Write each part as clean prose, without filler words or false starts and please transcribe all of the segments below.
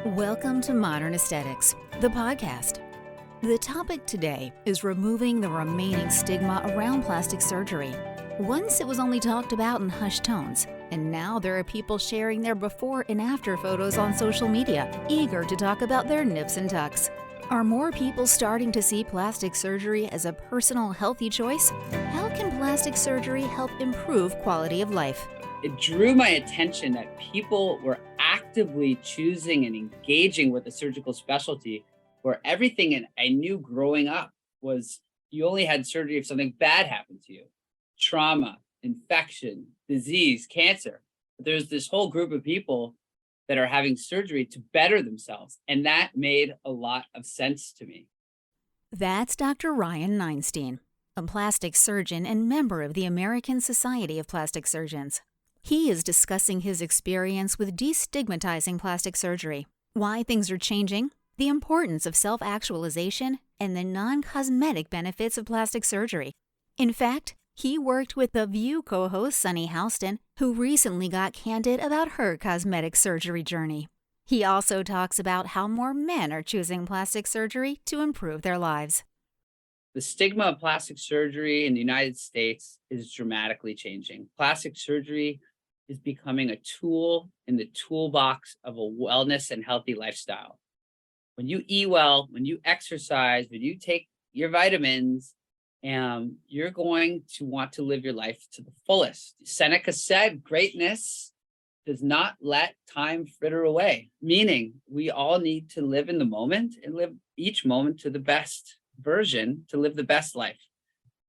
Welcome to Modern Aesthetics, the podcast. The topic today is removing the remaining stigma around plastic surgery. Once it was only talked about in hushed tones, and now there are people sharing their before and after photos on social media, eager to talk about their nips and tucks. Are more people starting to see plastic surgery as a personal, healthy choice? How can plastic surgery help improve quality of life? It drew my attention that people were actively choosing and engaging with a surgical specialty where everything I knew growing up was you only had surgery if something bad happened to you. Trauma, infection, disease, cancer. But there's this whole group of people that are having surgery to better themselves. And that made a lot of sense to me. That's Dr. Ryan Neinstein, a plastic surgeon and member of the American Society of Plastic Surgeons. He is discussing his experience with destigmatizing plastic surgery, why things are changing, the importance of self-actualization, and the non-cosmetic benefits of plastic surgery. In fact, he worked with The View co-host Sunny Houston, who recently got candid about her cosmetic surgery journey. He also talks about how more men are choosing plastic surgery to improve their lives. The stigma of plastic surgery in the United States is dramatically changing. Plastic surgery is becoming a tool in the toolbox of a wellness and healthy lifestyle. When you eat well, when you exercise, when you take your vitamins, you're going to want to live your life to the fullest. Seneca said, greatness does not let time fritter away, meaning we all need to live in the moment and live each moment to the best version to live the best life.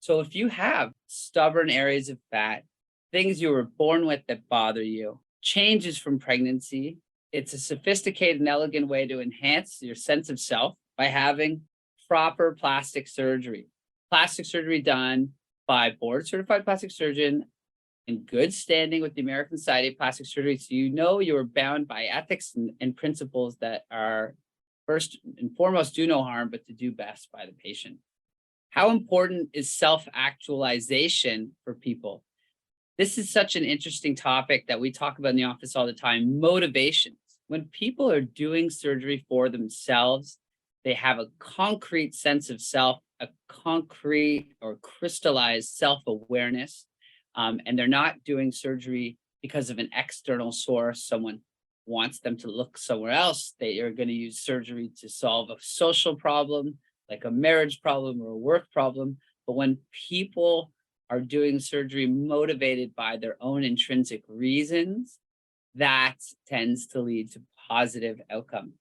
So if you have stubborn areas of fat, things you were born with that bother you, changes from pregnancy, it's a sophisticated and elegant way to enhance your sense of self by having proper plastic surgery. Plastic surgery done by board certified plastic surgeon in good standing with the American Society of Plastic Surgery. So you know you are bound by ethics and principles that are first and foremost do no harm, but to do best by the patient. How important is self-actualization for people? This is such an interesting topic that we talk about in the office all the time, motivations. When people are doing surgery for themselves, they have a concrete sense of self, a concrete or crystallized self-awareness, and they're not doing surgery because of an external source. Someone wants them to look somewhere else. They are going to use surgery to solve a social problem, like a marriage problem or a work problem. But when people are doing surgery motivated by their own intrinsic reasons, that tends to lead to positive outcome.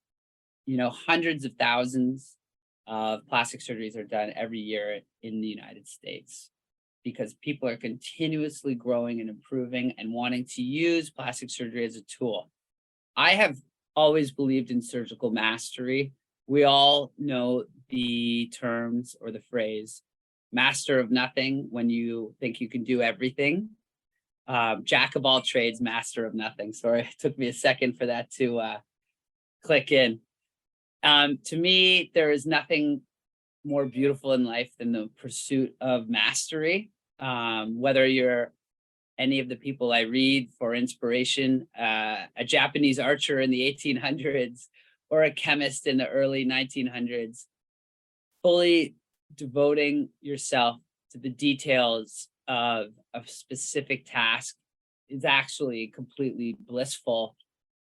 Hundreds of thousands of plastic surgeries are done every year in the United States because people are continuously growing and improving and wanting to use plastic surgery as a tool. I have always believed in surgical mastery. We all know the terms or the phrase, master of nothing when you think you can do everything. Jack of all trades, master of nothing. Sorry, it took me a second for that to click in. To me, there is nothing more beautiful in life than the pursuit of mastery. Whether you're any of the people I read for inspiration, a Japanese archer in the 1800s or a chemist in the early 1900s, fully devoting yourself to the details of a specific task is actually completely blissful.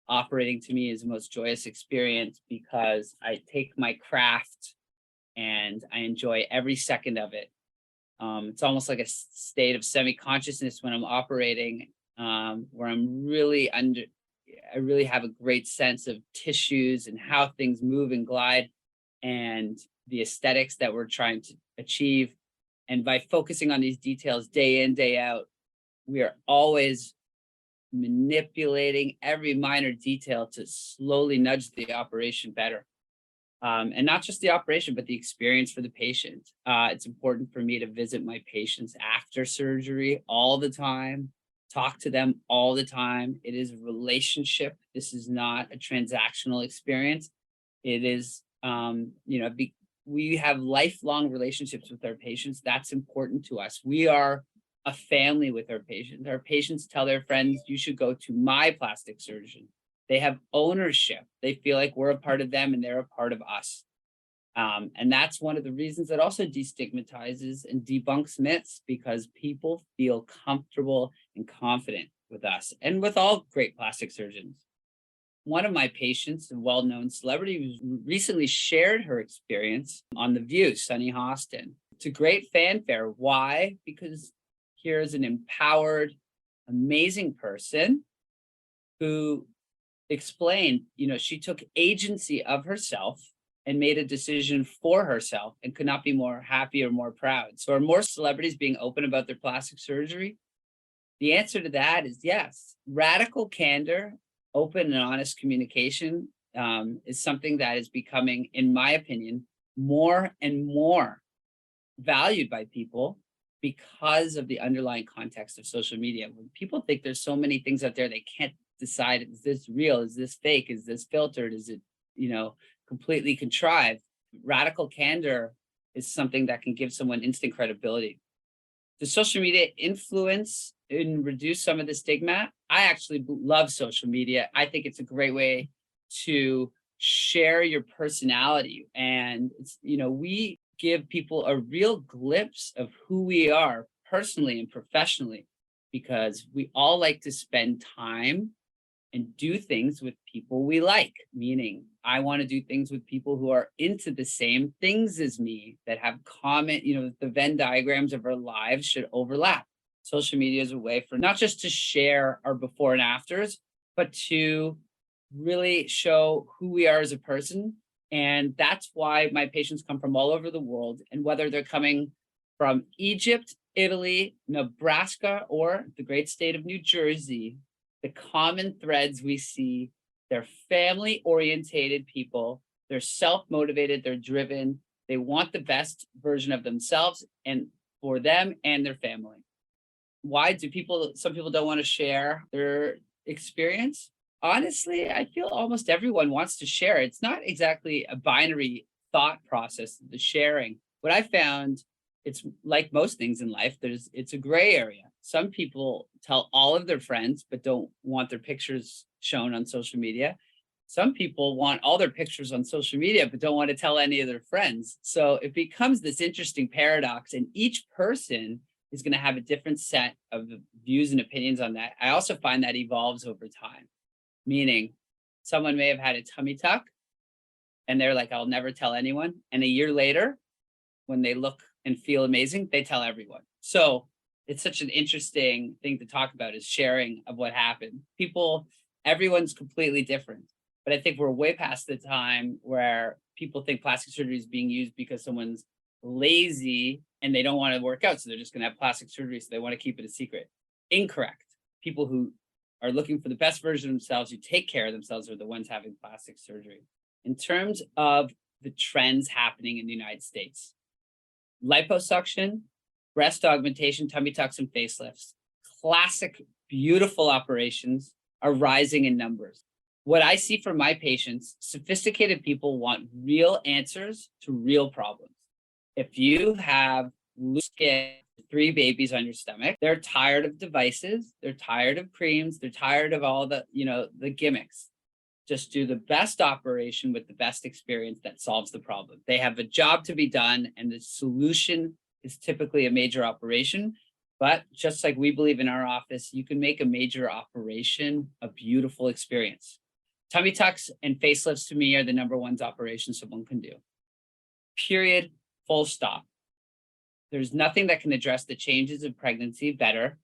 Operating to me is the most joyous experience because I take my craft and I enjoy every second of it. It's almost like a state of semi-consciousness when I'm operating, where I really have a great sense of tissues and how things move and glide and the aesthetics that we're trying to achieve. And by focusing on these details day in, day out, we are always manipulating every minor detail to slowly nudge the operation better. And not just the operation, but the experience for the patient. It's important for me to visit my patients after surgery all the time, talk to them all the time. It is a relationship. This is not a transactional experience. It is, we have lifelong relationships with our patients. That's important to us. We are a family with our patients. Our patients tell their friends, you should go to my plastic surgeon. They have ownership. They feel like we're a part of them and they're a part of us. And that's one of the reasons that also destigmatizes and debunks myths, because people feel comfortable and confident with us and with all great plastic surgeons. One of my patients, a well-known celebrity, recently shared her experience on The View, Sunny Hostin. It's a great fanfare. Why? Because here's an empowered, amazing person who explained, she took agency of herself and made a decision for herself and could not be more happy or more proud. So are more celebrities being open about their plastic surgery? The answer to that is yes. Radical candor, open and honest communication is something that is becoming, in my opinion, more and more valued by people because of the underlying context of social media. When people think there's so many things out there, they can't decide, is this real? Is this fake? Is this filtered? Is it, completely contrived? Radical candor is something that can give someone instant credibility. Does social media influence and reduce some of the stigma? I actually love social media. I think it's a great way to share your personality. And we give people a real glimpse of who we are personally and professionally, because we all like to spend time and do things with people we like. Meaning, I want to do things with people who are into the same things as me, that have common, the Venn diagrams of our lives should overlap. Social media is a way for not just to share our before and afters, but to really show who we are as a person. And that's why my patients come from all over the world. And whether they're coming from Egypt, Italy, Nebraska, or the great state of New Jersey, the common threads we see, they're family orientated people. They're self-motivated, they're driven. They want the best version of themselves and for them and their family. Why do some people don't want to share their experience? Honestly, I feel almost everyone wants to share. It's not exactly a binary thought process, the sharing. What I found, it's like most things in life, it's a gray area. Some people tell all of their friends, but don't want their pictures shown on social media. Some people want all their pictures on social media, but don't want to tell any of their friends. So it becomes this interesting paradox, and each person is going to have a different set of views and opinions on that. I also find that evolves over time, meaning someone may have had a tummy tuck and they're like, I'll never tell anyone. And a year later, when they look and feel amazing, they tell everyone. So it's such an interesting thing to talk about, is sharing of what happened. Everyone's completely different. But I think we're way past the time where people think plastic surgery is being used because someone's lazy and they don't want to work out, so they're just going to have plastic surgery, so they want to keep it a secret. Incorrect. People who are looking for the best version of themselves, who take care of themselves, are the ones having plastic surgery. In terms of the trends happening in the United States, liposuction, breast augmentation, tummy tucks, and facelifts, classic, beautiful operations, are rising in numbers. What I see from my patients, sophisticated people want real answers to real problems. If you have loose skin, 3 babies on your stomach, they're tired of devices, they're tired of creams, they're tired of all the, the gimmicks. Just do the best operation with the best experience that solves the problem. They have a job to be done, and the solution is typically a major operation. But just like we believe in our office, you can make a major operation a beautiful experience. Tummy tucks and facelifts, to me, are the #1 operation someone can do. Period. Full stop. There's nothing that can address the changes of pregnancy better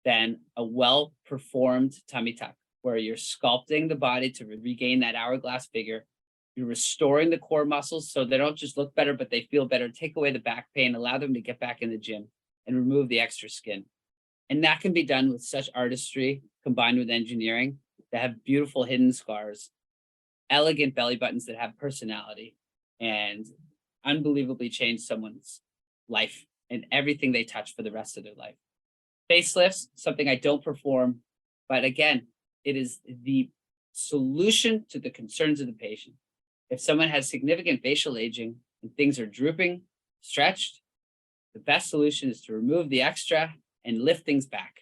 than a well-performed tummy tuck, where you're sculpting the body to regain that hourglass figure. You're restoring the core muscles so they don't just look better, but they feel better. Take away the back pain, allow them to get back in the gym, and remove the extra skin. And that can be done with such artistry combined with engineering that have beautiful hidden scars, elegant belly buttons that have personality, and unbelievably change someone's life and everything they touch for the rest of their life. Facelifts, something I don't perform, but again, it is the solution to the concerns of the patient. If someone has significant facial aging and things are drooping, stretched, the best solution is to remove the extra and lift things back.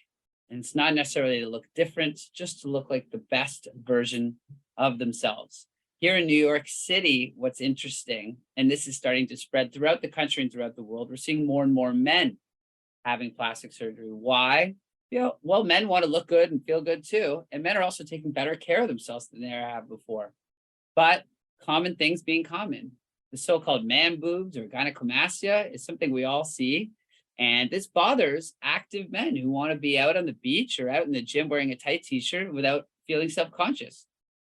And it's not necessarily to look different, just to look like the best version of themselves. Here in New York City, what's interesting, and this is starting to spread throughout the country and throughout the world, we're seeing more and more men having plastic surgery. Why? Well, men want to look good and feel good too. And men are also taking better care of themselves than they have before. But common things being common. The so-called man boobs or gynecomastia is something we all see. And this bothers active men who want to be out on the beach or out in the gym wearing a tight t-shirt without feeling self-conscious.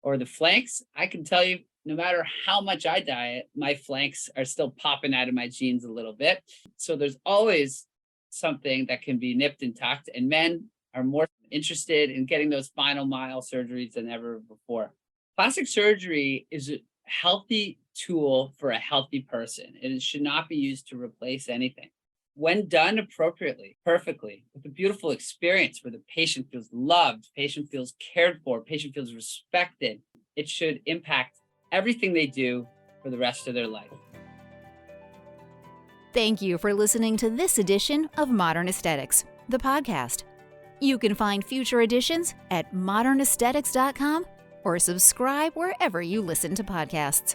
Or the flanks, I can tell you, no matter how much I diet, my flanks are still popping out of my jeans a little bit. So there's always something that can be nipped and tucked, and men are more interested in getting those final mile surgeries than ever before. Plastic surgery is a healthy tool for a healthy person, and it should not be used to replace anything. When done appropriately, perfectly, with a beautiful experience where the patient feels loved, patient feels cared for, patient feels respected, it should impact everything they do for the rest of their life. Thank you for listening to this edition of Modern Aesthetics, the podcast. You can find future editions at modernaesthetics.com or subscribe wherever you listen to podcasts.